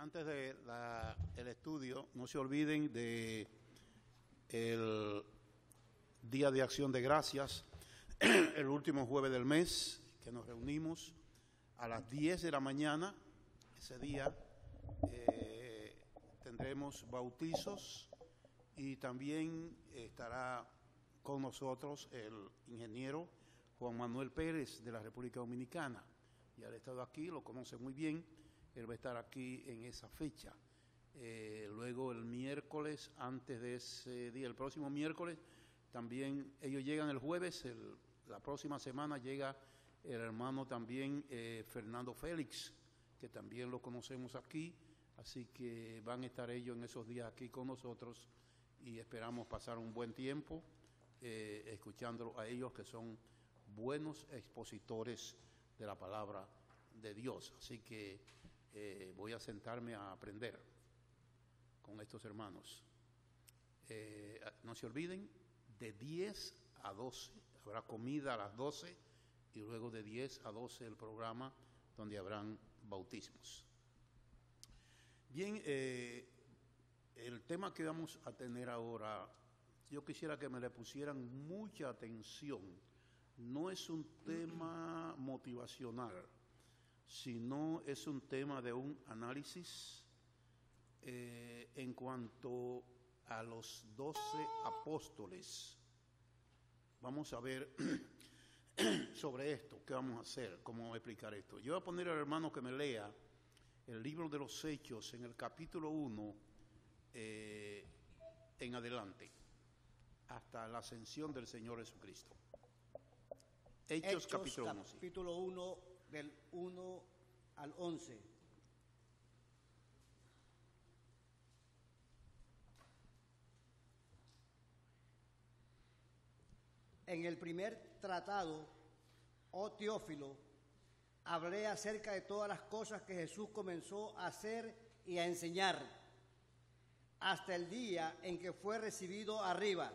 antes de el estudio, no se olviden de el Día de Acción de Gracias, el último jueves del mes, que nos reunimos a las 10 de la mañana. Ese día tendremos bautizos y también estará con nosotros el ingeniero Juan Manuel Pérez de la República Dominicana. Ya ha estado aquí, lo conoce muy bien, él va a estar aquí en esa fecha. Luego el miércoles, antes de ese día, el próximo miércoles, también ellos llegan el jueves, la próxima semana llega el hermano también Fernando Félix, que también lo conocemos aquí, así que van a estar ellos en esos días aquí con nosotros y esperamos pasar un buen tiempo escuchándolo a ellos, que son buenos expositores de la palabra de Dios. Así que voy a sentarme a aprender con estos hermanos. No se olviden, de 10 a 12 habrá comida a las 12 y luego de 10 a 12 el programa donde habrán bautismos. Bien, el tema que vamos a tener ahora, yo quisiera que me le pusieran mucha atención. No es un tema motivacional, sino es un tema de un análisis en cuanto a los 12 apóstoles. Vamos a ver sobre esto, qué vamos a hacer, cómo vamos a explicar esto. Yo voy a poner al hermano que me lea el libro de los Hechos en el capítulo 1 en adelante, hasta la ascensión del Señor Jesucristo. Hechos capítulo 1, del 1 al 11. En el primer tratado, oh Teófilo, hablé acerca de todas las cosas que Jesús comenzó a hacer y a enseñar, hasta el día en que fue recibido arriba,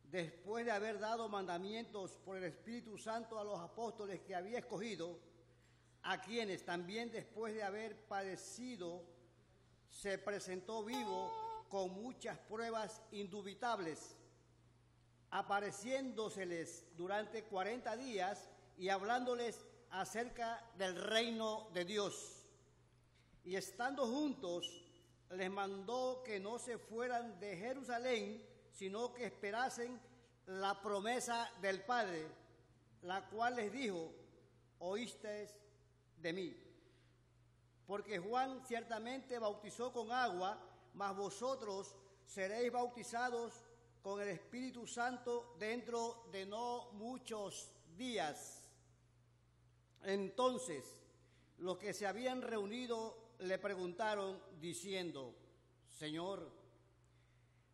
después de haber dado mandamientos por el Espíritu Santo a los apóstoles que había escogido, a quienes también después de haber padecido se presentó vivo con muchas pruebas indubitables, apareciéndoseles durante 40 días y hablándoles acerca del reino de Dios. Y estando juntos, les mandó que no se fueran de Jerusalén, sino que esperasen la promesa del Padre, la cual les dijo: oísteis de mí. Porque Juan ciertamente bautizó con agua, mas vosotros seréis bautizados con el Espíritu Santo dentro de no muchos días. Entonces, los que se habían reunido le preguntaron diciendo: Señor,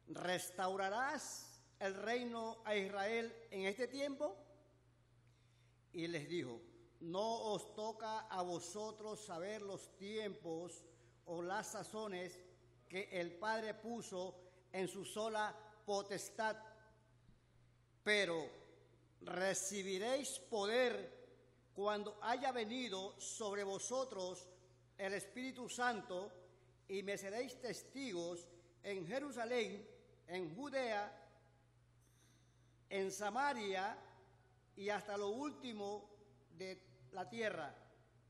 ¿restaurarás el reino a Israel en este tiempo? Y les dijo: no os toca a vosotros saber los tiempos o las sazones que el Padre puso en su sola potestad, pero recibiréis poder cuando haya venido sobre vosotros el Espíritu Santo, y me seréis testigos en Jerusalén, en Judea, en Samaria y hasta lo último de la tierra.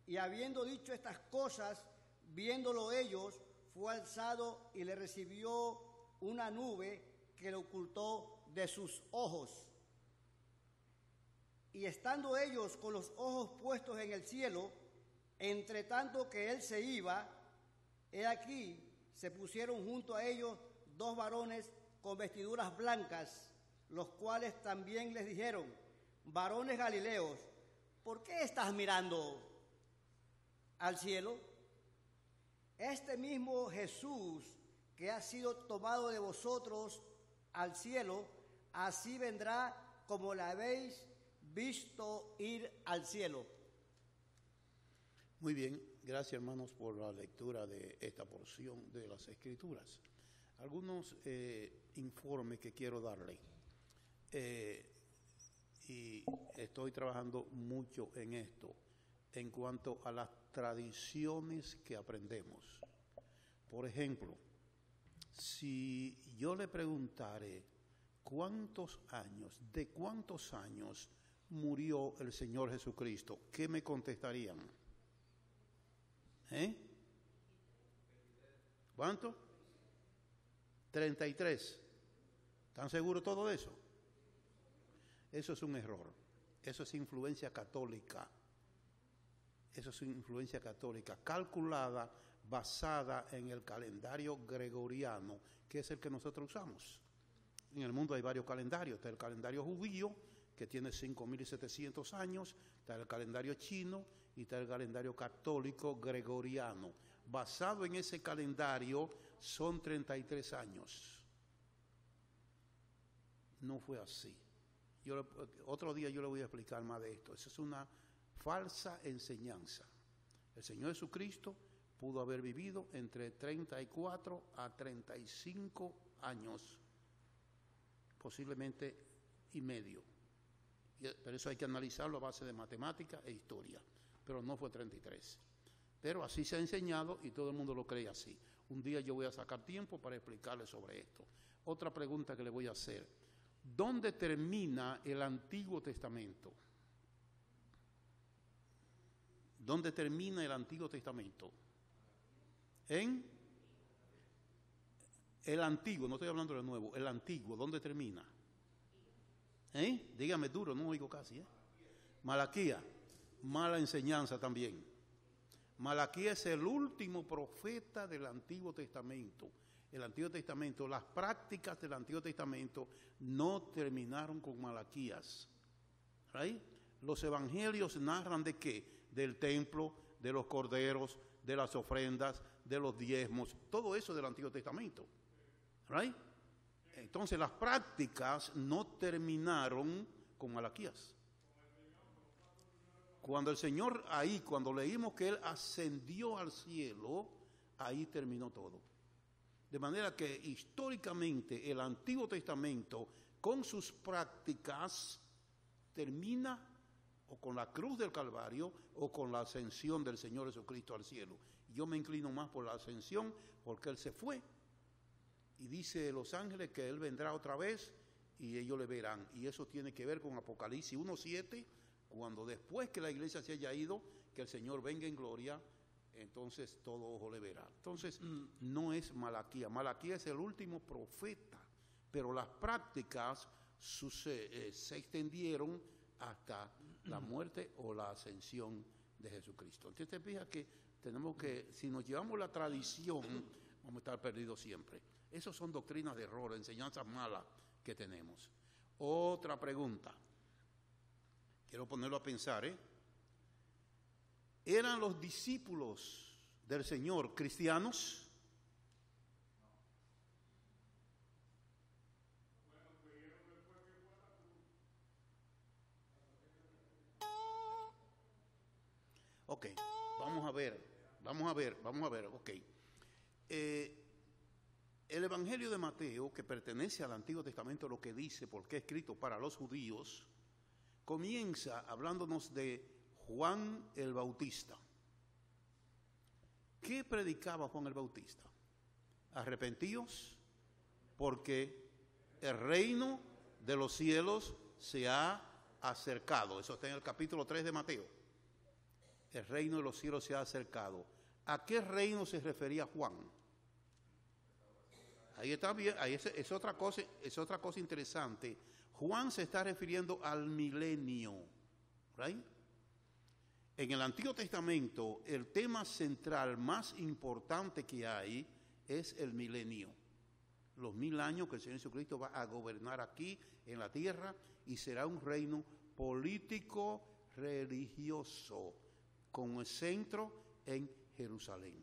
Y habiendo dicho estas cosas, viéndolo ellos, fue alzado y le recibió una nube que le ocultó de sus ojos. Y estando ellos con los ojos puestos en el cielo, entre tanto que él se iba, he aquí se pusieron junto a ellos 2 varones con vestiduras blancas, los cuales también les dijeron: varones galileos, ¿por qué estás mirando al cielo? Este mismo Jesús que ha sido tomado de vosotros al cielo, así vendrá como la habéis visto ir al cielo. Muy bien, gracias hermanos por la lectura de esta porción de las Escrituras. Algunos informes que quiero darle. Y estoy trabajando mucho en esto. en cuanto a las tradiciones que aprendemos. Por ejemplo, si yo le preguntare de cuántos años murió el Señor Jesucristo, ¿qué me contestarían? ¿Cuánto? 33. ¿Están seguros todo de eso? Eso es un error. Eso es influencia católica. Eso es influencia católica, calculada, basada en el calendario gregoriano, que es el que nosotros usamos. En el mundo hay varios calendarios. Está el calendario judío, que tiene 5.700 años, está el calendario chino y está el calendario católico gregoriano. Basado en ese calendario son 33 años. No fue así. Otro día yo le voy a explicar más de esto. Eso es una falsa enseñanza. El Señor Jesucristo pudo haber vivido entre 34 a 35 años, posiblemente y medio. Pero eso hay que analizarlo a base de matemática e historia. Pero no fue 33. Pero así se ha enseñado y todo el mundo lo cree así. Un día yo voy a sacar tiempo para explicarle sobre esto. Otra pregunta que le voy a hacer. ¿Dónde termina el Antiguo Testamento? ¿Dónde termina el Antiguo Testamento? En el Antiguo, no estoy hablando del Nuevo, el Antiguo, ¿dónde termina? Dígame duro, no oigo casi. Malaquías, mala enseñanza también. Malaquías es el último profeta del Antiguo Testamento. El Antiguo Testamento, las prácticas del Antiguo Testamento no terminaron con Malaquías. ¿Right? Los evangelios narran de qué? Del templo, de los corderos, de las ofrendas, de los diezmos, todo eso del Antiguo Testamento. ¿Right? Entonces las prácticas no terminaron con Malaquías. Cuando el Señor cuando leímos que Él ascendió al cielo, ahí terminó todo. De manera que históricamente el Antiguo Testamento con sus prácticas termina o con la cruz del Calvario o con la ascensión del Señor Jesucristo al cielo. Yo me inclino más por la ascensión porque Él se fue y dice los ángeles que Él vendrá otra vez y ellos le verán. Y eso tiene que ver con Apocalipsis 1:7, cuando después que la iglesia se haya ido, que el Señor venga en gloria, entonces todo ojo le verá. Entonces no es Malaquías. Malaquías es el último profeta, pero las prácticas se extendieron hasta la muerte o la ascensión de Jesucristo. Entonces te fijas que tenemos que, si nos llevamos la tradición, vamos a estar perdidos siempre. Esas son doctrinas de error, enseñanzas malas que tenemos. Otra pregunta. Quiero ponerlo a pensar, ¿Eran los discípulos del Señor cristianos? Ok, vamos a ver, ok. El Evangelio de Mateo, que pertenece al Antiguo Testamento, lo que dice, porque es escrito para los judíos, comienza hablándonos de Juan el Bautista. ¿Qué predicaba Juan el Bautista? Arrepentíos, porque el reino de los cielos se ha acercado. Eso está en el capítulo 3 de Mateo. El reino de los cielos se ha acercado. ¿A qué reino se refería Juan? Ahí está bien, ahí es otra cosa interesante. Juan se está refiriendo al milenio, ¿right? En el Antiguo Testamento, el tema central más importante que hay es el milenio. Los 1000 años que el Señor Jesucristo va a gobernar aquí en la tierra y será un reino político religioso con el centro en Jerusalén.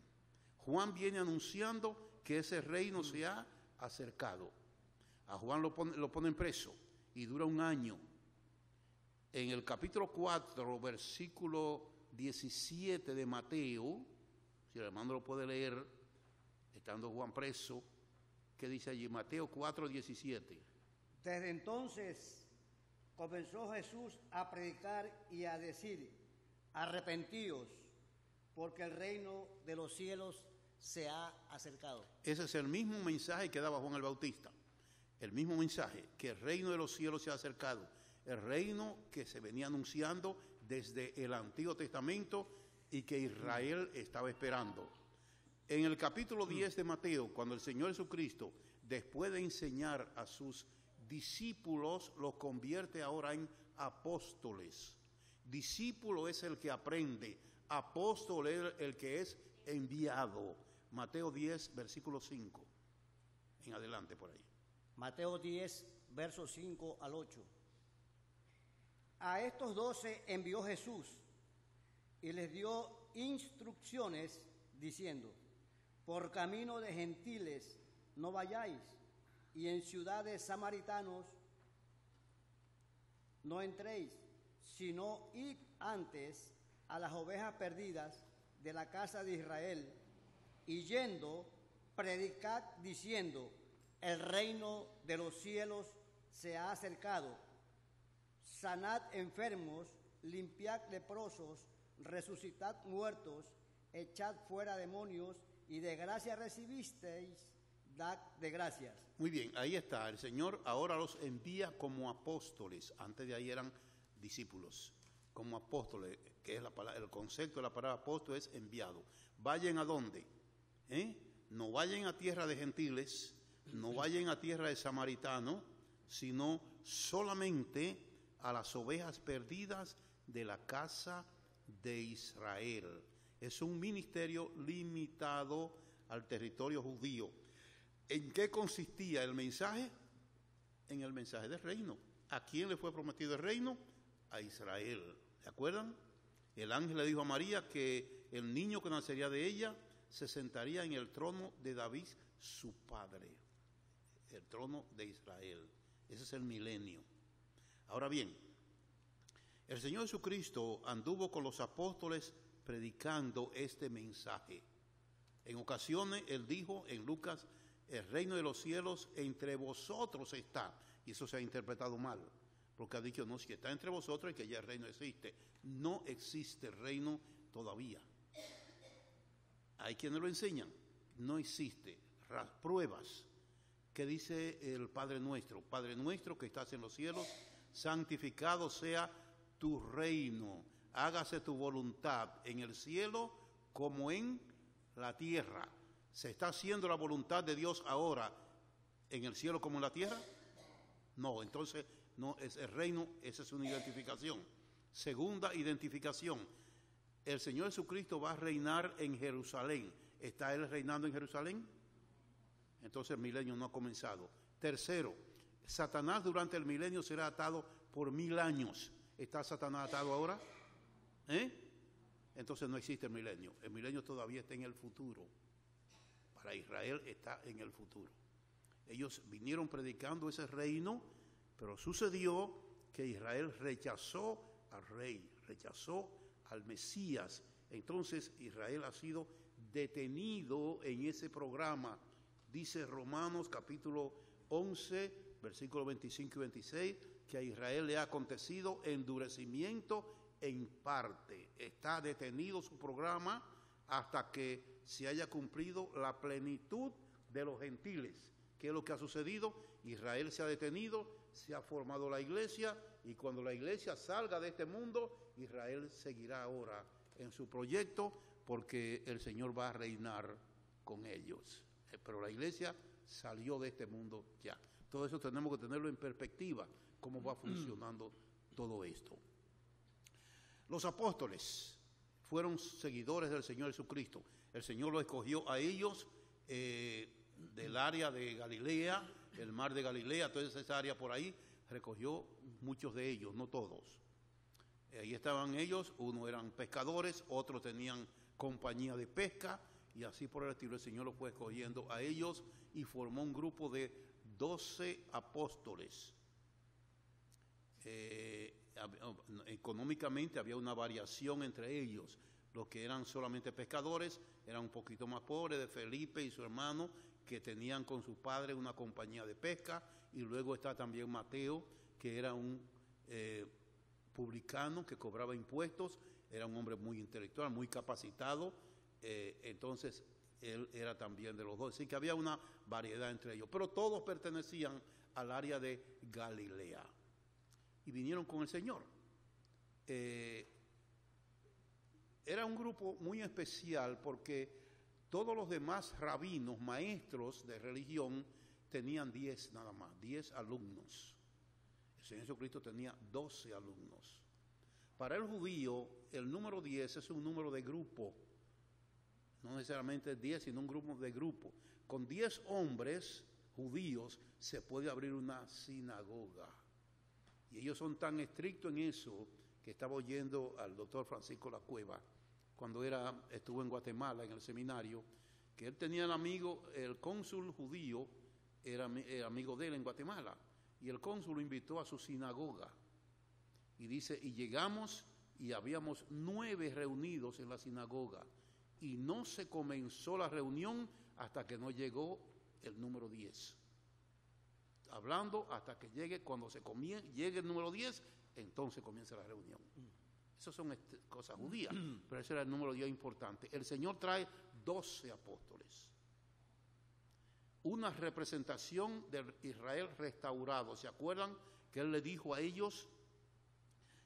Juan viene anunciando que ese reino se ha acercado. A Juan lo ponen preso y dura un año. En el capítulo 4, versículo 17 de Mateo, si el hermano lo puede leer, estando Juan preso, ¿qué dice allí? Mateo 4, 17. Desde entonces comenzó Jesús a predicar y a decir: arrepentíos, porque el reino de los cielos se ha acercado. Ese es el mismo mensaje que daba Juan el Bautista. El mismo mensaje, que el reino de los cielos se ha acercado. El reino que se venía anunciando desde el Antiguo Testamento y que Israel estaba esperando. En el capítulo 10 de Mateo, cuando el Señor Jesucristo, después de enseñar a sus discípulos, los convierte ahora en apóstoles. Discípulo es el que aprende, apóstol es el que es enviado. Mateo 10, versículo 5. En adelante por ahí. Mateo 10, versos 5 al 8. A estos 12 envió Jesús y les dio instrucciones diciendo: por camino de gentiles no vayáis, y en ciudades samaritanos no entréis, sino id antes a las ovejas perdidas de la casa de Israel, y yendo, predicad diciendo: el reino de los cielos se ha acercado. Sanad enfermos, limpiad leprosos, resucitad muertos, echad fuera demonios, y de gracia recibisteis, dad de gracias. Muy bien, ahí está. El Señor ahora los envía como apóstoles. Antes de ahí eran discípulos. Como apóstoles, que es el concepto de la palabra apóstol es enviado. ¿Vayan a dónde? No vayan a tierra de gentiles, no vayan a tierra de samaritanos, sino solamente a las ovejas perdidas de la casa de Israel. Es un ministerio limitado al territorio judío. ¿En qué consistía el mensaje? En el mensaje del reino. ¿A quién le fue prometido el reino? A Israel. ¿Se acuerdan? El ángel le dijo a María que el niño que nacería de ella se sentaría en el trono de David, su padre. El trono de Israel. Ese es el milenio. Ahora bien, el Señor Jesucristo anduvo con los apóstoles predicando este mensaje. En ocasiones Él dijo en Lucas: el reino de los cielos entre vosotros está. Y eso se ha interpretado mal, porque ha dicho: no, si está entre vosotros es que ya el reino existe. No existe el reino todavía. Hay quienes lo enseñan. No existe. Pruebas. ¿Qué dice el Padre Nuestro? Padre nuestro que estás en los cielos, santificado sea tu reino. Hágase tu voluntad en el cielo como en la tierra. ¿Se está haciendo la voluntad de Dios ahora en el cielo como en la tierra? No, entonces no es el reino, esa es una identificación. Segunda identificación, el Señor Jesucristo va a reinar en Jerusalén. ¿Está Él reinando en Jerusalén? Entonces el milenio no ha comenzado. Tercero, Satanás durante el milenio será atado por 1000 años. ¿Está Satanás atado ahora? Entonces no existe el milenio. El milenio todavía está en el futuro. Para Israel está en el futuro. Ellos vinieron predicando ese reino, pero sucedió que Israel rechazó al rey, rechazó al Mesías. Entonces Israel ha sido detenido en ese programa. Dice Romanos capítulo 11, versículos 25 y 26, que a Israel le ha acontecido endurecimiento en parte. Está detenido su programa hasta que se haya cumplido la plenitud de los gentiles. ¿Qué es lo que ha sucedido? Israel se ha detenido, se ha formado la iglesia, y cuando la iglesia salga de este mundo, Israel seguirá ahora en su proyecto, porque el Señor va a reinar con ellos. Pero la iglesia salió de este mundo ya. Todo eso tenemos que tenerlo en perspectiva, cómo va funcionando todo esto. Los apóstoles fueron seguidores del Señor Jesucristo. El Señor los escogió a ellos del área de Galilea, el mar de Galilea, toda esa área por ahí, recogió muchos de ellos, no todos. Ahí estaban ellos, unos eran pescadores, otros tenían compañía de pesca, y así por el estilo. El Señor los fue escogiendo a ellos y formó un grupo de 12 apóstoles. Económicamente había una variación entre ellos. Los que eran solamente pescadores eran un poquito más pobres, de Felipe y su hermano, que tenían con su padre una compañía de pesca, y luego está también Mateo, que era un publicano que cobraba impuestos. era un hombre muy intelectual, muy capacitado, entonces él era también de los 12. Así que había una variedad entre ellos, pero todos pertenecían al área de Galilea y vinieron con el Señor. Era un grupo muy especial porque todos los demás rabinos, maestros de religión, tenían 10 nada más, 10 alumnos. El Señor Jesucristo tenía 12 alumnos. Para el judío, el número 10 es un número de grupo. No necesariamente 10, sino un grupo de grupo. Con 10 hombres judíos se puede abrir una sinagoga. Y ellos son tan estrictos en eso que estaba oyendo al doctor Francisco La Cueva cuando estuvo en Guatemala en el seminario, que él tenía el amigo, el cónsul judío, era amigo de él en Guatemala, y el cónsul lo invitó a su sinagoga. Y dice, y llegamos y habíamos 9 reunidos en la sinagoga, y no se comenzó la reunión hasta que no llegó el número 10. Hablando hasta que llegue, cuando llegue el número 10, entonces comienza la reunión. Esas son cosas judías, pero ese era el número 10 importante. El Señor trae 12 apóstoles. Una representación de Israel restaurado. ¿Se acuerdan que Él le dijo a ellos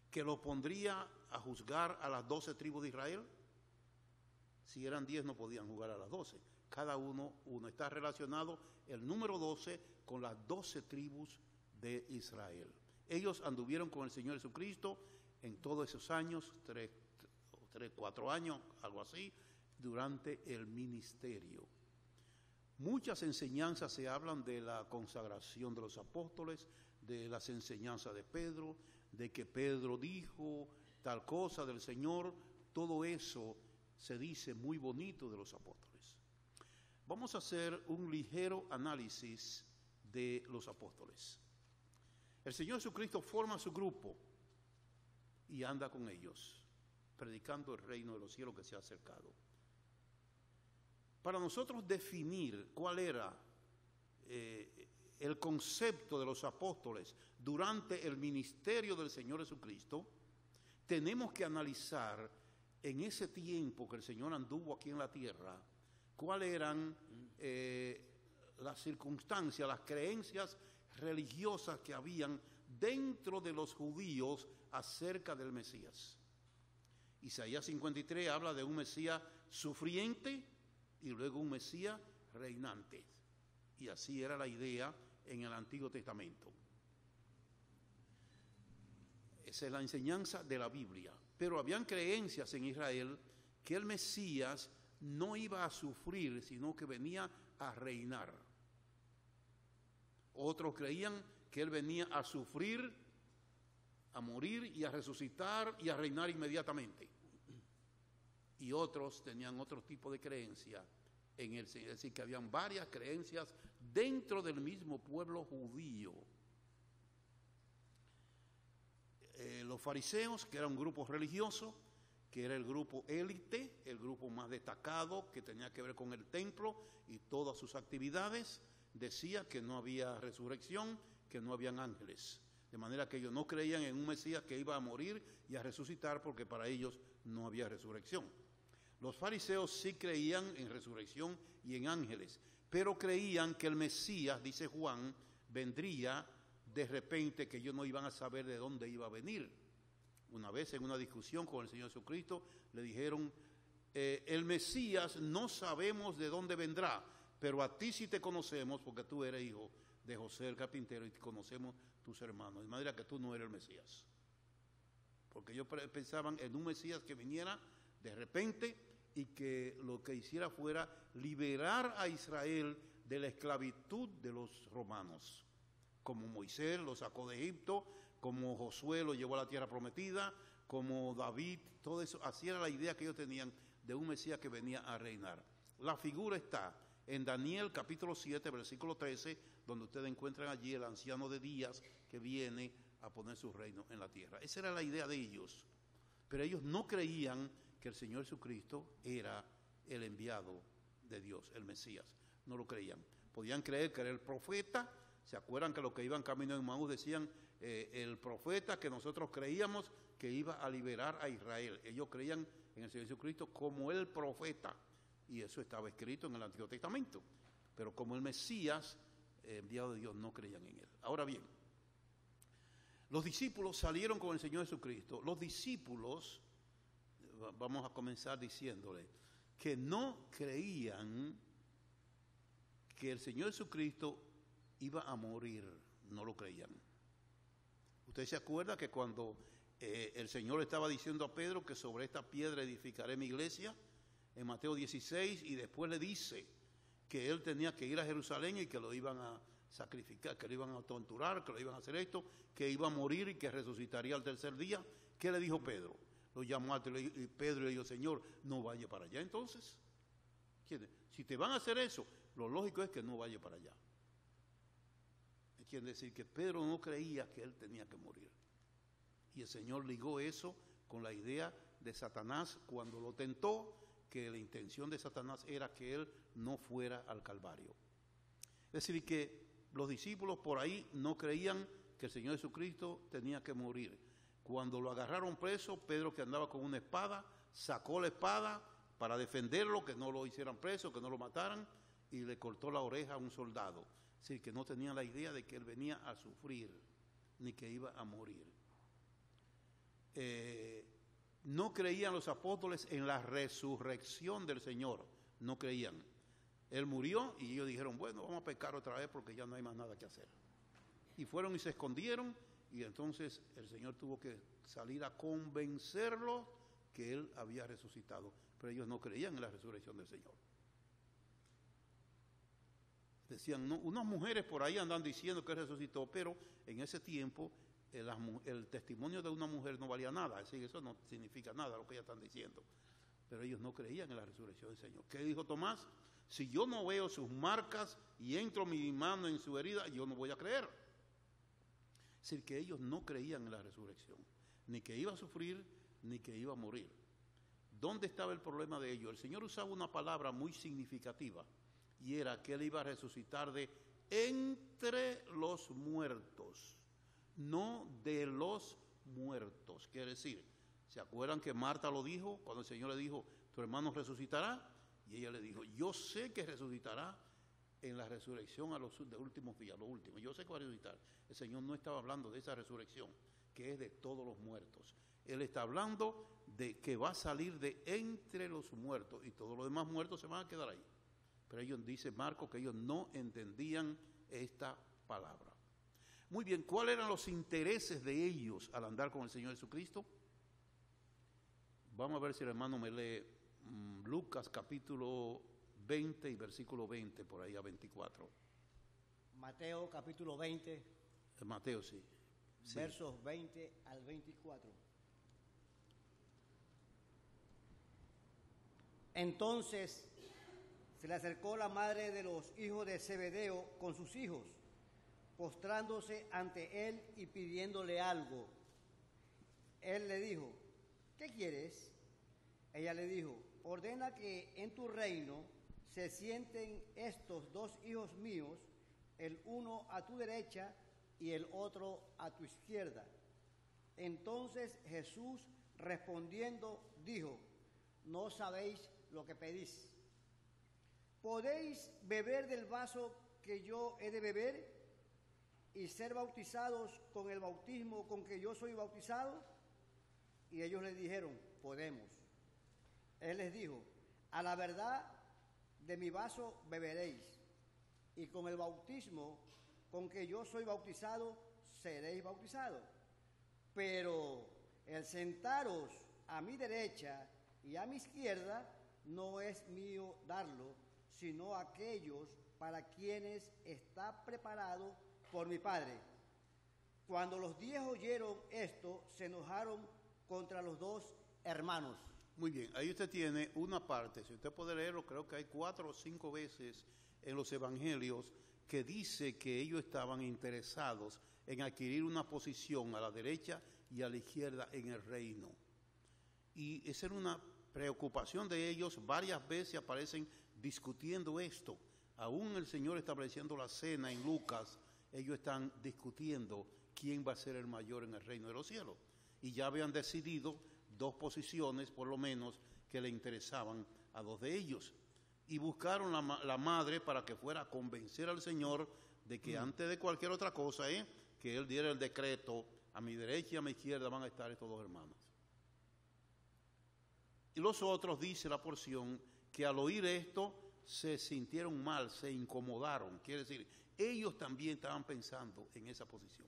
que lo pondría a juzgar a las 12 tribus de Israel? Si eran 10 no podían juzgar a las 12. Cada uno está relacionado el número 12 con las 12 tribus de Israel. Ellos anduvieron con el Señor Jesucristo en todos esos años, 4 años, algo así, durante el ministerio. Muchas enseñanzas se hablan de la consagración de los apóstoles, de las enseñanzas de Pedro, de que Pedro dijo tal cosa del Señor. Todo eso se dice muy bonito de los apóstoles. Vamos a hacer un ligero análisis de los apóstoles. El Señor Jesucristo forma su grupo y anda con ellos, predicando el reino de los cielos que se ha acercado. Para nosotros definir cuál era el concepto de los apóstoles durante el ministerio del Señor Jesucristo, tenemos que analizar en ese tiempo que el Señor anduvo aquí en la tierra, cuáles eran las circunstancias, las creencias religiosas que habían dentro de los judíos acerca del Mesías. Isaías 53 habla de un Mesías sufriente y luego un Mesías reinante. Y así era la idea en el Antiguo Testamento. Esa es la enseñanza de la Biblia. Pero habían creencias en Israel que el Mesías no iba a sufrir, sino que venía a reinar. Otros creían que él venía a sufrir, a morir y a resucitar y a reinar inmediatamente. Y otros tenían otro tipo de creencia en él, es decir, que habían varias creencias dentro del mismo pueblo judío. Los fariseos, que era un grupo religioso, que era el grupo élite, el grupo más destacado, que tenía que ver con el templo y todas sus actividades, decía que no había resurrección, que no habían ángeles. De manera que ellos no creían en un Mesías que iba a morir y a resucitar, porque para ellos no había resurrección. Los fariseos sí creían en resurrección y en ángeles, pero creían que el Mesías, dice Juan, vendría de repente, que ellos no iban a saber de dónde iba a venir. Una vez en una discusión con el Señor Jesucristo le dijeron, el Mesías no sabemos de dónde vendrá, pero a ti sí te conocemos porque tú eres hijo de José el carpintero y te conocemos tus hermanos. De manera que tú no eres el Mesías. Porque ellos pensaban en un Mesías que viniera de repente y que lo que hiciera fuera liberar a Israel de la esclavitud de los romanos. Como Moisés lo sacó de Egipto, como Josué lo llevó a la tierra prometida, como David, todo eso. Así era la idea que ellos tenían de un Mesías que venía a reinar. La figura está en Daniel capítulo 7, versículo 13, donde ustedes encuentran allí el anciano de días que viene a poner su reino en la tierra. Esa era la idea de ellos. Pero ellos no creían que el Señor Jesucristo era el enviado de Dios, el Mesías. No lo creían. Podían creer que era el profeta. ¿Se acuerdan que los que iban camino en Maús decían, el profeta que nosotros creíamos que iba a liberar a Israel. Ellos creían en el Señor Jesucristo como el profeta, y eso estaba escrito en el Antiguo Testamento. Pero como el Mesías, enviado de Dios, no creían en él. Ahora bien, los discípulos salieron con el Señor Jesucristo. Los discípulos, vamos a comenzar diciéndole, que no creían que el Señor Jesucristo iba a morir, no lo creían. Usted se acuerda que cuando el Señor estaba diciendo a Pedro que sobre esta piedra edificaré mi iglesia, en Mateo 16, y después le dice que él tenía que ir a Jerusalén y que lo iban a sacrificar, que lo iban a torturar, que lo iban a hacer esto, que iba a morir y que resucitaría al tercer día. ¿Qué le dijo Pedro? Lo llamó a Pedro y le dijo, Señor, no vaya para allá entonces. Si te van a hacer eso, lo lógico es que no vaya para allá. Quiere decir que Pedro no creía que él tenía que morir. Y el Señor ligó eso con la idea de Satanás cuando lo tentó, que la intención de Satanás era que él no fuera al Calvario. Es decir, que los discípulos por ahí no creían que el Señor Jesucristo tenía que morir. Cuando lo agarraron preso, Pedro, que andaba con una espada, sacó la espada para defenderlo, que no lo hicieran preso, que no lo mataran, y le cortó la oreja a un soldado. Es decir, que no tenían la idea de que él venía a sufrir, ni que iba a morir. No creían los apóstoles en la resurrección del Señor, no creían. Él murió y ellos dijeron, bueno, vamos a pecar otra vez porque ya no hay más nada que hacer. Y fueron y se escondieron, y entonces el Señor tuvo que salir a convencerlos que Él había resucitado. Pero ellos no creían en la resurrección del Señor. Decían, no, unas mujeres por ahí andan diciendo que resucitó, pero en ese tiempo el testimonio de una mujer no valía nada, es decir, eso no significa nada lo que ellas están diciendo. Pero ellos no creían en la resurrección del Señor. ¿Qué dijo Tomás? Si yo no veo sus marcas y entro mi mano en su herida, yo no voy a creer. Es decir, que ellos no creían en la resurrección, ni que iba a sufrir, ni que iba a morir. ¿Dónde estaba el problema de ellos? El Señor usaba una palabra muy significativa, y era que Él iba a resucitar de entre los muertos, no de los muertos. Quiere decir, ¿se acuerdan que Marta lo dijo cuando el Señor le dijo, tu hermano resucitará? Y ella le dijo, yo sé que resucitará en la resurrección a los últimos días, lo último. Yo sé que va a resucitar. El Señor no estaba hablando de esa resurrección, que es de todos los muertos. Él está hablando de que va a salir de entre los muertos, y todos los demás muertos se van a quedar ahí. Pero ellos, dice Marcos, que ellos no entendían esta palabra. Muy bien, ¿cuáles eran los intereses de ellos al andar con el Señor Jesucristo? Vamos a ver si el hermano me lee Lucas capítulo 20 y versículo 20, por ahí a 24. Mateo capítulo 20. Mateo, sí. Versos 20 al 24. Entonces se le acercó la madre de los hijos de Zebedeo con sus hijos, postrándose ante él y pidiéndole algo. Él le dijo, ¿qué quieres? Ella le dijo, ordena que en tu reino se sienten estos dos hijos míos, el uno a tu derecha y el otro a tu izquierda. Entonces Jesús respondiendo dijo, no sabéis lo que pedís. ¿Podéis beber del vaso que yo he de beber y ser bautizados con el bautismo con que yo soy bautizado? Y ellos le dijeron, podemos. Él les dijo, a la verdad de mi vaso beberéis, y con el bautismo con que yo soy bautizado seréis bautizados. Pero el sentaros a mi derecha y a mi izquierda no es mío darlo, sino aquellos para quienes está preparado por mi Padre. Cuando los 10 oyeron esto, se enojaron contra los dos hermanos. Muy bien, ahí usted tiene una parte, si usted puede leerlo, creo que hay 4 o 5 veces en los evangelios que dice que ellos estaban interesados en adquirir una posición a la derecha y a la izquierda en el reino. Y esa era una preocupación de ellos, varias veces aparecen discutiendo esto. Aún el Señor estableciendo la cena en Lucas, ellos están discutiendo quién va a ser el mayor en el reino de los cielos. Y ya habían decidido 2 posiciones, por lo menos, que le interesaban a 2 de ellos. Y buscaron la madre para que fuera a convencer al Señor de que antes de cualquier otra cosa, que Él diera el decreto: a mi derecha y a mi izquierda van a estar estos 2 hermanos. Y los otros, dice la porción, que al oír esto se sintieron mal, se incomodaron. Quiere decir, ellos también estaban pensando en esa posición.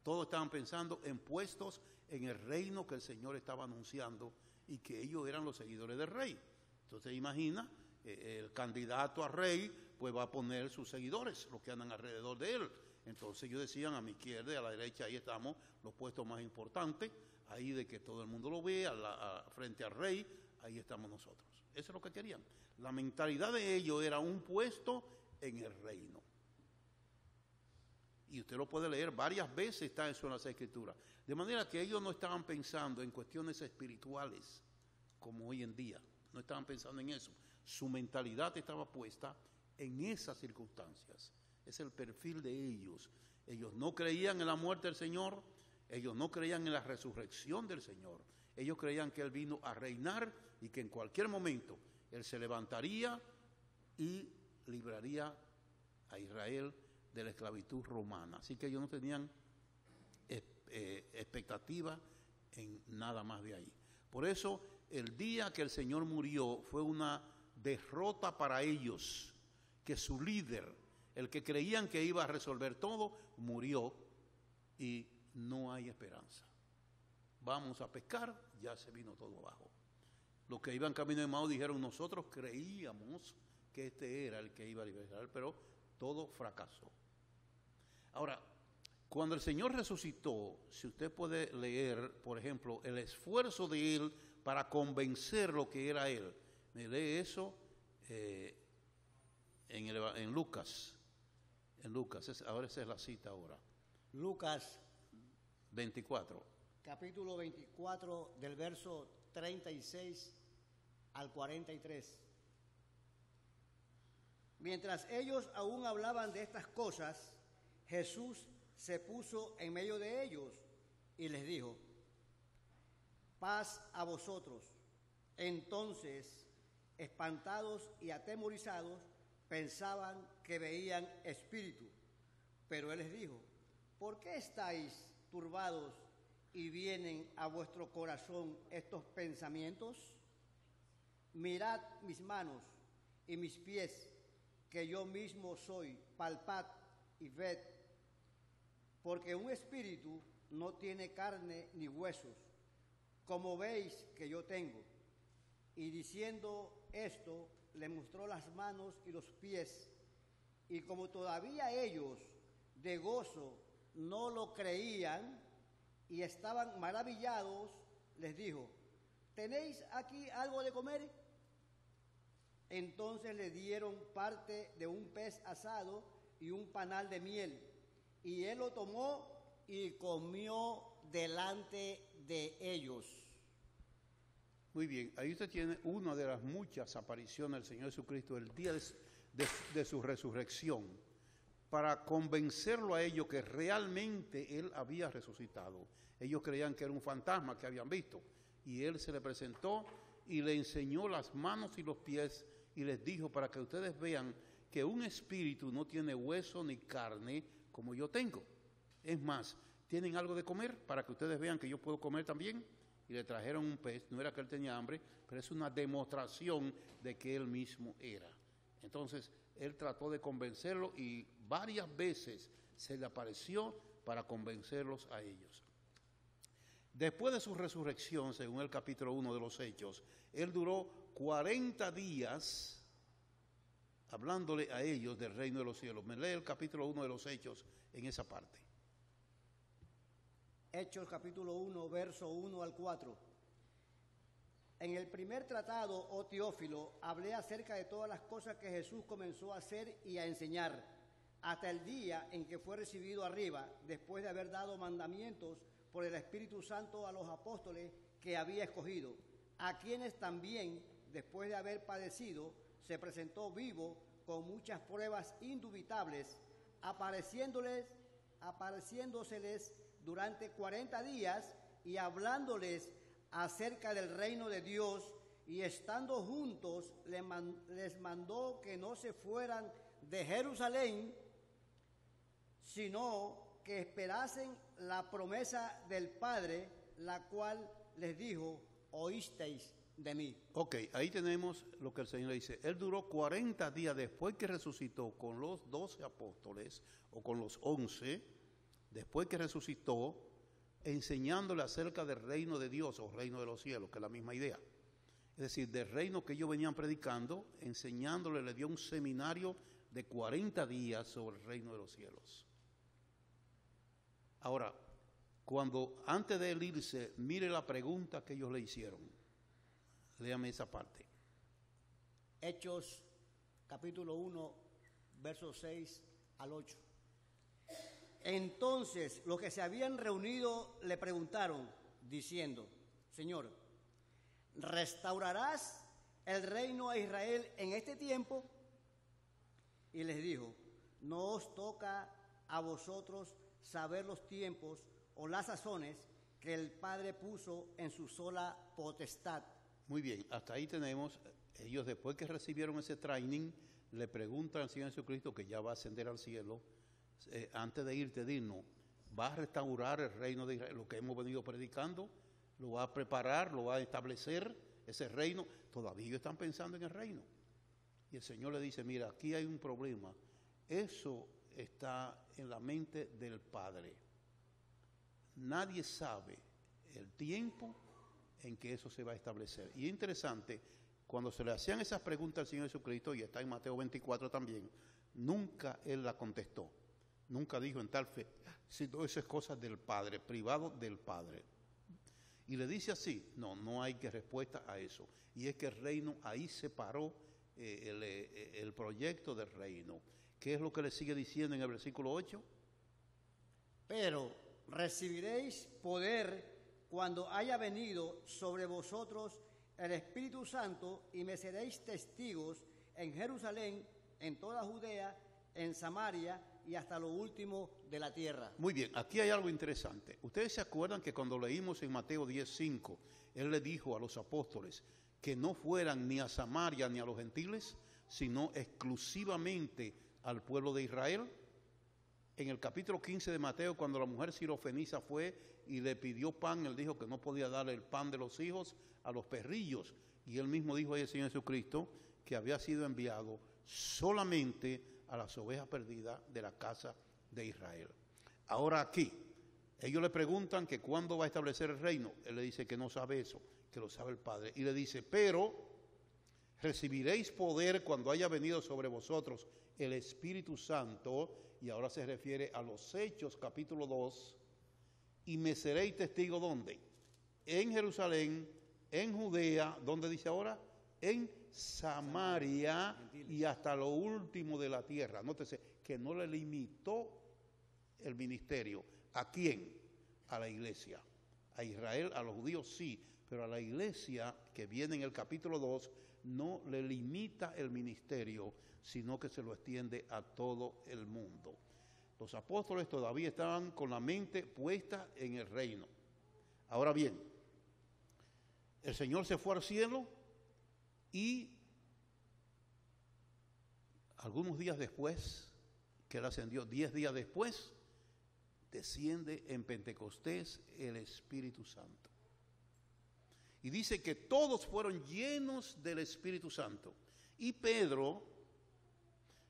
Todos estaban pensando en puestos en el reino que el Señor estaba anunciando y que ellos eran los seguidores del rey. Entonces imagina, el candidato a rey pues va a poner sus seguidores, los que andan alrededor de él. Entonces ellos decían: a mi izquierda y a la derecha ahí estamos los puestos más importantes, ahí de que todo el mundo lo vea, frente al rey, ahí estamos nosotros. Eso es lo que querían. La mentalidad de ellos era un puesto en el reino. Y usted lo puede leer varias veces, está eso en las Escrituras. De manera que ellos no estaban pensando en cuestiones espirituales, como hoy en día. No estaban pensando en eso. Su mentalidad estaba puesta en esas circunstancias. Es el perfil de ellos. Ellos no creían en la muerte del Señor. Ellos no creían en la resurrección del Señor. Ellos creían que Él vino a reinar y que en cualquier momento Él se levantaría y libraría a Israel de la esclavitud romana. Así que ellos no tenían expectativa en nada más de ahí. Por eso, el día que el Señor murió fue una derrota para ellos, que su líder, el que creían que iba a resolver todo, murió y no hay esperanza. Vamos a pescar, ya se vino todo abajo. Los que iban camino de Emmaús dijeron: nosotros creíamos que este era el que iba a liberar, pero todo fracasó. Ahora, cuando el Señor resucitó, si usted puede leer, por ejemplo, el esfuerzo de Él para convencer lo que era Él. Me lee eso en Lucas. En Lucas, ahora esa es la cita ahora. Lucas 24. Capítulo 24, del verso 36 al 43. Mientras ellos aún hablaban de estas cosas, Jesús se puso en medio de ellos y les dijo: paz a vosotros. Entonces, espantados y atemorizados, pensaban que veían espíritu. Pero Él les dijo: ¿por qué estáis turbados y vienen a vuestro corazón estos pensamientos? Mirad mis manos y mis pies, que yo mismo soy. Palpad y ved, porque un espíritu no tiene carne ni huesos, como veis que yo tengo. Y diciendo esto, le mostró las manos y los pies. Y como todavía ellos de gozo no lo creían y estaban maravillados, les dijo: ¿tenéis aquí algo de comer? Entonces le dieron parte de un pez asado y un panal de miel, y él lo tomó y comió delante de ellos. Muy bien, ahí usted tiene una de las muchas apariciones del Señor Jesucristo el día de su resurrección, para convencerlo a ellos que realmente Él había resucitado. Ellos creían que era un fantasma que habían visto, y Él se le presentó y le enseñó las manos y los pies y les dijo: para que ustedes vean que un espíritu no tiene hueso ni carne como yo tengo. Es más, ¿tienen algo de comer para que ustedes vean que yo puedo comer también? Y le trajeron un pez. No era que él tenía hambre, pero es una demostración de que él mismo era. Entonces, él trató de convencerlo y varias veces se le apareció para convencerlos a ellos. Después de su resurrección, según el capítulo 1 de los Hechos, él duró 40 días hablándole a ellos del reino de los cielos. Me lee el capítulo 1 de los Hechos en esa parte. Hechos capítulo 1, verso 1 al 4. En el primer tratado, oh Teófilo, hablé acerca de todas las cosas que Jesús comenzó a hacer y a enseñar, hasta el día en que fue recibido arriba, después de haber dado mandamientos por el Espíritu Santo a los apóstoles que había escogido, a quienes también, después de haber padecido, se presentó vivo con muchas pruebas indubitables, apareciéndoles apareciéndoseles durante 40 días y hablándoles acerca del reino de Dios, y estando juntos les mandó que no se fueran de Jerusalén, sino que esperasen la promesa del Padre, la cual les dijo: oísteis de mí. Ok, ahí tenemos lo que el Señor le dice. Él duró 40 días después que resucitó con los 12 apóstoles, o con los 11, después que resucitó, enseñándole acerca del reino de Dios o reino de los cielos, que es la misma idea. Es decir, del reino que ellos venían predicando, enseñándole, le dio un seminario de 40 días sobre el reino de los cielos. Ahora, antes de él irse, mire la pregunta que ellos le hicieron. Léame esa parte. Hechos, capítulo 1, versos 6 al 8. Entonces los que se habían reunido le preguntaron, diciendo: Señor, ¿restaurarás el reino a Israel en este tiempo? Y les dijo: no os toca a vosotros saber los tiempos o las sazones que el Padre puso en su sola potestad. Muy bien, hasta ahí tenemos. Ellos, después que recibieron ese training, le preguntan al Señor Jesucristo, que ya va a ascender al cielo, antes de irte, dinos, ¿va a restaurar el reino de Israel? Lo que hemos venido predicando, ¿lo va a preparar, lo va a establecer ese reino? Todavía ellos están pensando en el reino. Y el Señor le dice: mira, aquí hay un problema. Eso está en la mente del Padre. Nadie sabe el tiempo en que eso se va a establecer. Y es interesante, cuando se le hacían esas preguntas al Señor Jesucristo, y está en Mateo 24 también, nunca Él la contestó. Nunca dijo en tal fe, sino eso es cosa del Padre, privado del Padre. Y le dice así: no hay que respuesta a eso. Y es que el reino, ahí se paró el proyecto del reino. ¿Qué es lo que le sigue diciendo en el versículo 8? Pero recibiréis poder cuando haya venido sobre vosotros el Espíritu Santo, y me seréis testigos en Jerusalén, en toda Judea, en Samaria y hasta lo último de la tierra. Muy bien, aquí hay algo interesante. Ustedes se acuerdan que cuando leímos en Mateo 10:5, Él le dijo a los apóstoles que no fueran ni a Samaria ni a los gentiles, sino exclusivamente al pueblo de Israel. En el capítulo 15 de Mateo, cuando la mujer sirofeniza fue y le pidió pan, Él dijo que no podía darle el pan de los hijos a los perrillos. Y Él mismo dijo ahí, el Señor Jesucristo, que había sido enviado solamente a las ovejas perdidas de la casa de Israel. Ahora aquí, ellos le preguntan que cuándo va a establecer el reino. Él le dice que no sabe eso, que lo sabe el Padre. Y le dice: pero recibiréis poder cuando haya venido sobre vosotros el Espíritu Santo. Y ahora se refiere a los Hechos, capítulo 2. Y me seréis testigo, ¿dónde? En Jerusalén, en Judea, ¿dónde dice ahora? En Samaria y hasta lo último de la tierra. Nótese que no le limitó el ministerio. ¿A quién? A la iglesia. A Israel, a los judíos sí, pero a la iglesia, que viene en el capítulo 2, no le limita el ministerio, sino que se lo extiende a todo el mundo. Los apóstoles todavía estaban con la mente puesta en el reino. Ahora bien, el Señor se fue al cielo y algunos días después, que Él ascendió, 10 días después, desciende en Pentecostés el Espíritu Santo. Y dice que todos fueron llenos del Espíritu Santo. Y Pedro,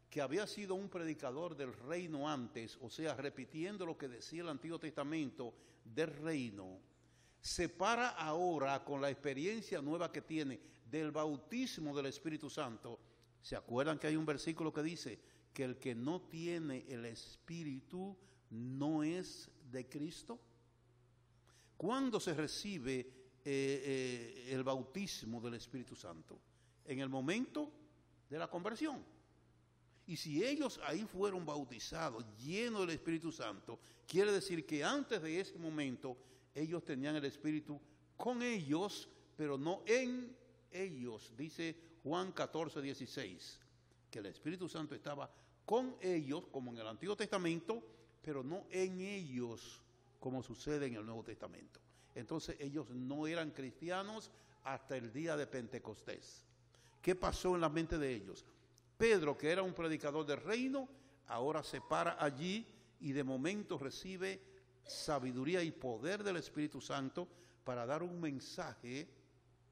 que había sido un predicador del reino antes, o sea, repitiendo lo que decía el Antiguo Testamento del reino, se para ahora con la experiencia nueva que tiene del bautismo del Espíritu Santo. ¿Se acuerdan que hay un versículo que dice que el que no tiene el Espíritu no es de Cristo? ¿Cuándo se recibe el bautismo del Espíritu Santo? En el momento de la conversión. Y si ellos ahí fueron bautizados, llenos del Espíritu Santo, quiere decir que antes de ese momento ellos tenían el Espíritu con ellos, pero no en ellos. Dice Juan 14:16, que el Espíritu Santo estaba con ellos, como en el Antiguo Testamento, pero no en ellos como sucede en el Nuevo Testamento. Entonces ellos no eran cristianos hasta el día de Pentecostés. ¿Qué pasó en la mente de ellos? Pedro, que era un predicador del reino, ahora se para allí y de momento recibe sabiduría y poder del Espíritu Santo para dar un mensaje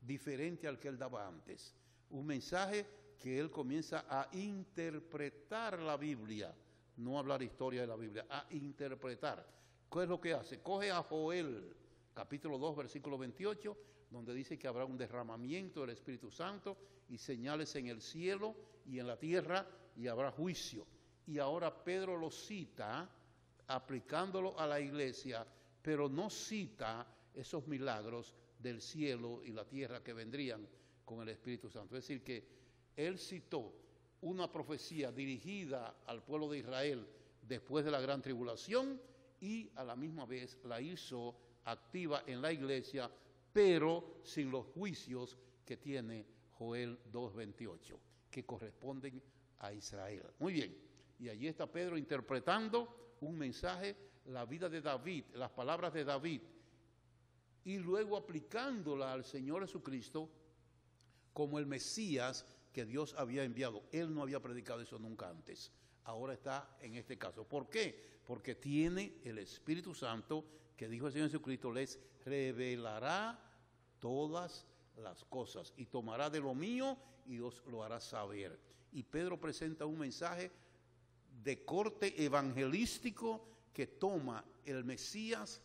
diferente al que él daba antes. Un mensaje que él comienza a interpretar la Biblia, no a hablar historia de la Biblia, a interpretar. ¿Qué es lo que hace? Coge a Joel, capítulo 2, versículo 28, donde dice que habrá un derramamiento del Espíritu Santo y señales en el cielo y en la tierra y habrá juicio. Y ahora Pedro lo cita aplicándolo a la iglesia, pero no cita esos milagros del cielo y la tierra que vendrían con el Espíritu Santo. Es decir, que él citó una profecía dirigida al pueblo de Israel después de la gran tribulación y a la misma vez la hizo activa en la iglesia, pero sin los juicios que tiene Joel 2:28, que corresponden a Israel. Muy bien, y allí está Pedro interpretando un mensaje, la vida de David, las palabras de David, y luego aplicándola al Señor Jesucristo como el Mesías que Dios había enviado. Él no había predicado eso nunca antes. Ahora está en este caso. ¿Por qué? Porque tiene el Espíritu Santo que dijo el Señor Jesucristo, les revelará todas las cosas y tomará de lo mío y os lo hará saber. Y Pedro presenta un mensaje de corte evangelístico que toma el Mesías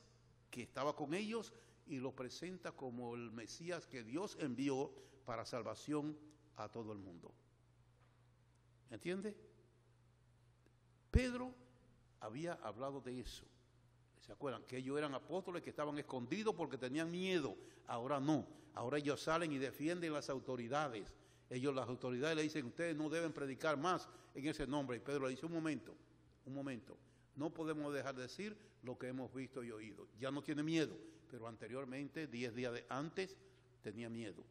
que estaba con ellos y lo presenta como el Mesías que Dios envió para salvación a todo el mundo. ¿Entiende? Pedro había hablado de eso. ¿Se acuerdan? Que ellos eran apóstoles que estaban escondidos porque tenían miedo. Ahora no. Ahora ellos salen y defienden las autoridades. Las autoridades le dicen, ustedes no deben predicar más en ese nombre. Y Pedro le dice, un momento. No podemos dejar de decir lo que hemos visto y oído. Ya no tiene miedo, pero anteriormente, 10 días antes, tenía miedo.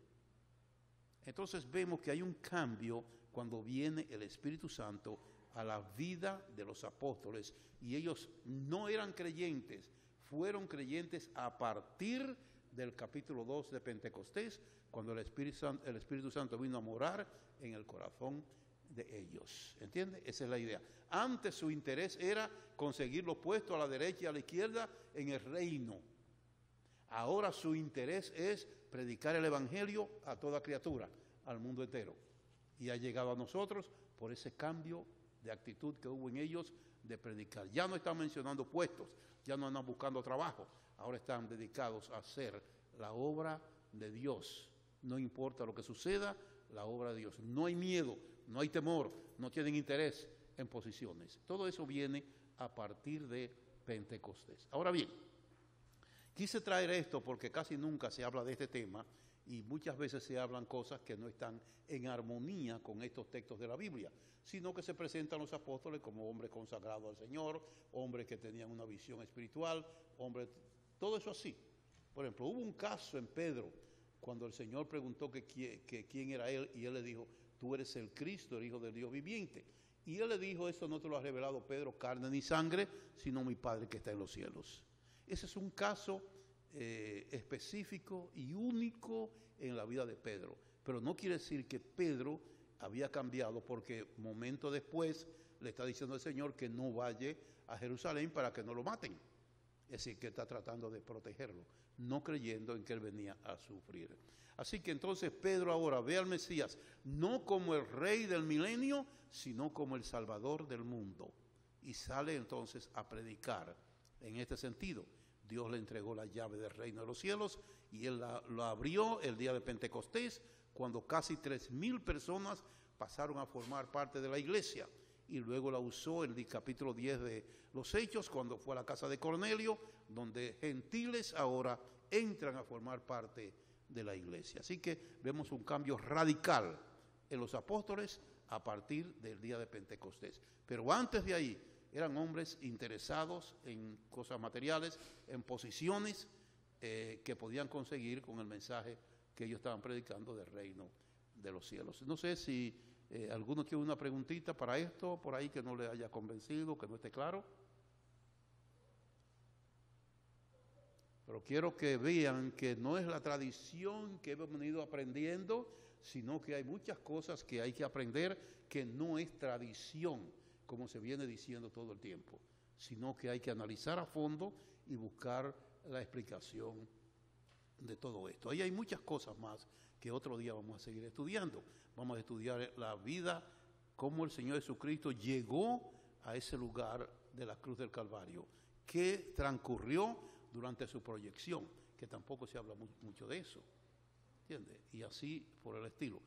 Entonces vemos que hay un cambio cuando viene el Espíritu Santo a la vida de los apóstoles, y ellos no eran creyentes, fueron creyentes a partir del capítulo 2 de Pentecostés, cuando el Espíritu Santo vino a morar en el corazón de ellos. ¿Entiende? Esa es la idea. Antes su interés era conseguir los puestos a la derecha y a la izquierda en el reino. Ahora su interés es predicar el Evangelio a toda criatura, al mundo entero. Y ha llegado a nosotros por ese cambio de actitud que hubo en ellos de predicar. Ya no están mencionando puestos, ya no andan buscando trabajo, ahora están dedicados a hacer la obra de Dios. No importa lo que suceda, la obra de Dios. No hay miedo, no hay temor, no tienen interés en posiciones. Todo eso viene a partir de Pentecostés. Ahora bien, quise traer esto porque casi nunca se habla de este tema y muchas veces se hablan cosas que no están en armonía con estos textos de la Biblia, sino que se presentan los apóstoles como hombres consagrados al Señor, hombres que tenían una visión espiritual, hombres, todo eso así. Por ejemplo, hubo un caso en Pedro, cuando el Señor preguntó que quién era él, y él le dijo, tú eres el Cristo, el Hijo del Dios viviente. Y él le dijo, eso no te lo ha revelado Pedro, carne ni sangre, sino mi Padre que está en los cielos. Ese es un caso específico y único en la vida de Pedro. Pero no quiere decir que Pedro había cambiado, porque momento después le está diciendo el Señor que no vaya a Jerusalén para que no lo maten. Es decir, que está tratando de protegerlo, no creyendo en que él venía a sufrir. Así que entonces Pedro ahora ve al Mesías no como el rey del milenio, sino como el salvador del mundo. Y sale entonces a predicar en este sentido. Dios le entregó la llave del reino de los cielos y él lo abrió el día de Pentecostés, cuando casi 3,000 personas pasaron a formar parte de la iglesia. Y luego la usó el capítulo 10 de los Hechos, cuando fue a la casa de Cornelio, donde gentiles ahora entran a formar parte de la iglesia. Así que vemos un cambio radical en los apóstoles a partir del día de Pentecostés. Pero antes de ahí eran hombres interesados en cosas materiales, en posiciones que podían conseguir con el mensaje que ellos estaban predicando del reino de los cielos. No sé si alguno tiene una preguntita para esto, por ahí que no le haya convencido, que no esté claro. Pero quiero que vean que no es la tradición que hemos venido aprendiendo, sino que hay muchas cosas que hay que aprender que no es tradición, como se viene diciendo todo el tiempo, sino que hay que analizar a fondo y buscar la explicación de todo esto. Ahí hay muchas cosas más que otro día vamos a seguir estudiando. Vamos a estudiar la vida, cómo el Señor Jesucristo llegó a ese lugar de la cruz del Calvario, qué transcurrió durante su proyección, que tampoco se habla mucho de eso, ¿entiendes? Y así por el estilo.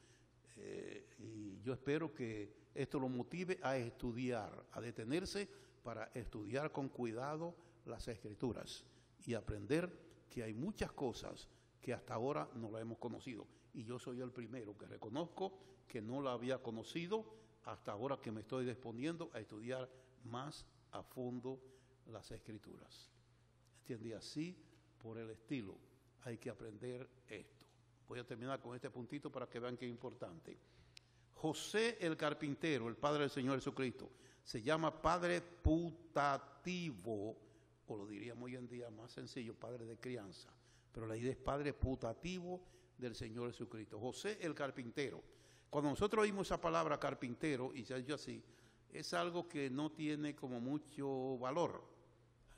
Y yo espero que esto lo motive a estudiar, a detenerse para estudiar con cuidado las Escrituras y aprender que hay muchas cosas que hasta ahora no la hemos conocido. Y yo soy el primero que reconozco que no la había conocido hasta ahora que me estoy disponiendo a estudiar más a fondo las Escrituras. ¿Entiendes? Así por el estilo hay que aprender esto. Voy a terminar con este puntito para que vean que es importante. José el carpintero, el padre del Señor Jesucristo, se llama padre putativo, o lo diríamos hoy en día más sencillo, padre de crianza, pero la idea es padre putativo del Señor Jesucristo. José el carpintero. Cuando nosotros oímos esa palabra carpintero, y se ha dicho así, es algo que no tiene como mucho valor.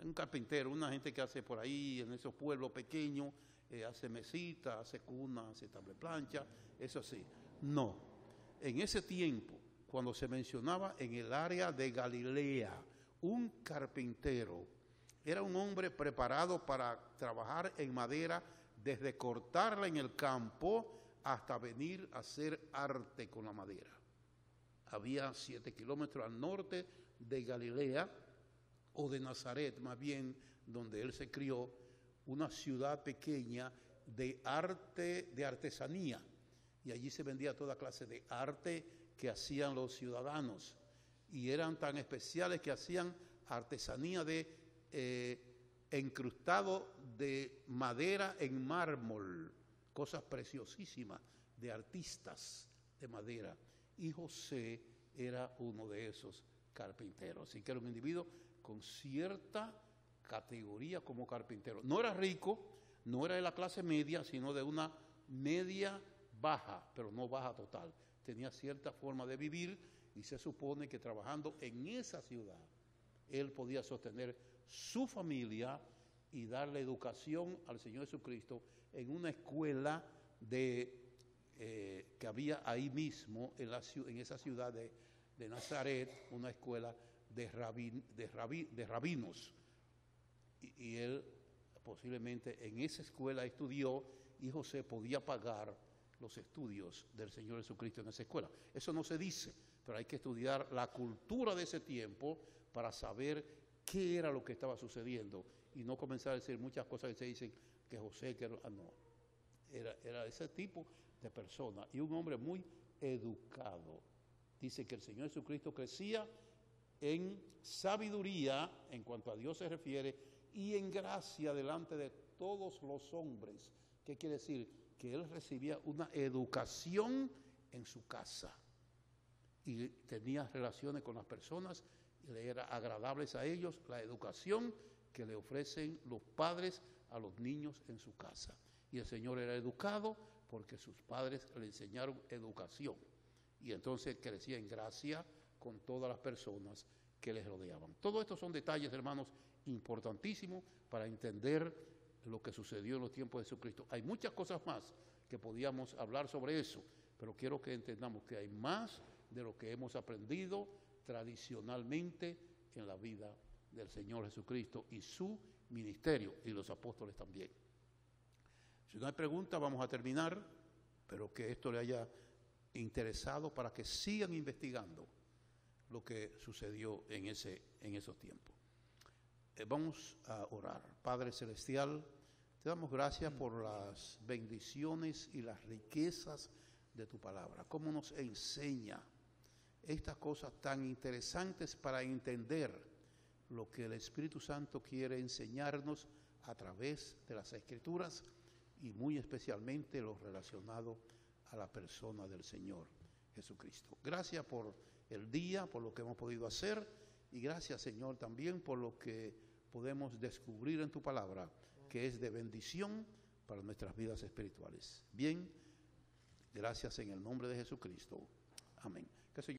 Un carpintero, una gente que hace por ahí, en esos pueblos pequeños, hace mesitas, hace cunas, hace tableplancha, eso sí. No, en ese tiempo, cuando se mencionaba en el área de Galilea, un carpintero era un hombre preparado para trabajar en madera, desde cortarla en el campo hasta venir a hacer arte con la madera. Había 7 kilómetros al norte de Galilea, o de Nazaret más bien, donde él se crió, una ciudad pequeña de arte, de artesanía, y allí se vendía toda clase de arte que hacían los ciudadanos, y eran tan especiales que hacían artesanía de encrustado de madera en mármol, cosas preciosísimas de artistas de madera, y José era uno de esos carpinteros, así que era un individuo con cierta categoría como carpintero. No era rico, no era de la clase media, sino de una media baja, pero no baja total. Tenía cierta forma de vivir y se supone que trabajando en esa ciudad, él podía sostener su familia y darle educación al Señor Jesucristo en una escuela que había ahí mismo, en esa ciudad de Nazaret, una escuela de rabinos. Y él posiblemente en esa escuela estudió, y José podía pagar los estudios del Señor Jesucristo en esa escuela. Eso no se dice, pero hay que estudiar la cultura de ese tiempo para saber qué era lo que estaba sucediendo y no comenzar a decir muchas cosas que se dicen que José, no, era ese tipo de persona y un hombre muy educado. Dice que el Señor Jesucristo crecía en sabiduría en cuanto a Dios se refiere y en gracia delante de todos los hombres. ¿Qué quiere decir? Que él recibía una educación en su casa y tenía relaciones con las personas y le era agradables a ellos la educación que le ofrecen los padres a los niños en su casa. Y el Señor era educado porque sus padres le enseñaron educación y entonces crecía en gracia con todas las personas que les rodeaban. Todo esto son detalles, hermanos, importantísimos para entender lo que sucedió en los tiempos de Jesucristo. Hay muchas cosas más que podíamos hablar sobre eso, pero quiero que entendamos que hay más de lo que hemos aprendido tradicionalmente en la vida del Señor Jesucristo y su ministerio, y los apóstoles también. Si no hay preguntas, vamos a terminar, pero que esto le haya interesado para que sigan investigando lo que sucedió en esos tiempos. Vamos a orar. Padre Celestial, te damos gracias por las bendiciones y las riquezas de tu palabra. Cómo nos enseña estas cosas tan interesantes para entender lo que el Espíritu Santo quiere enseñarnos a través de las Escrituras y muy especialmente lo relacionado a la persona del Señor Jesucristo. Gracias por el día, por lo que hemos podido hacer y gracias, Señor, también por lo que podemos descubrir en tu palabra que es de bendición para nuestras vidas espirituales. Bien, gracias en el nombre de Jesucristo. Amén. Que el Señor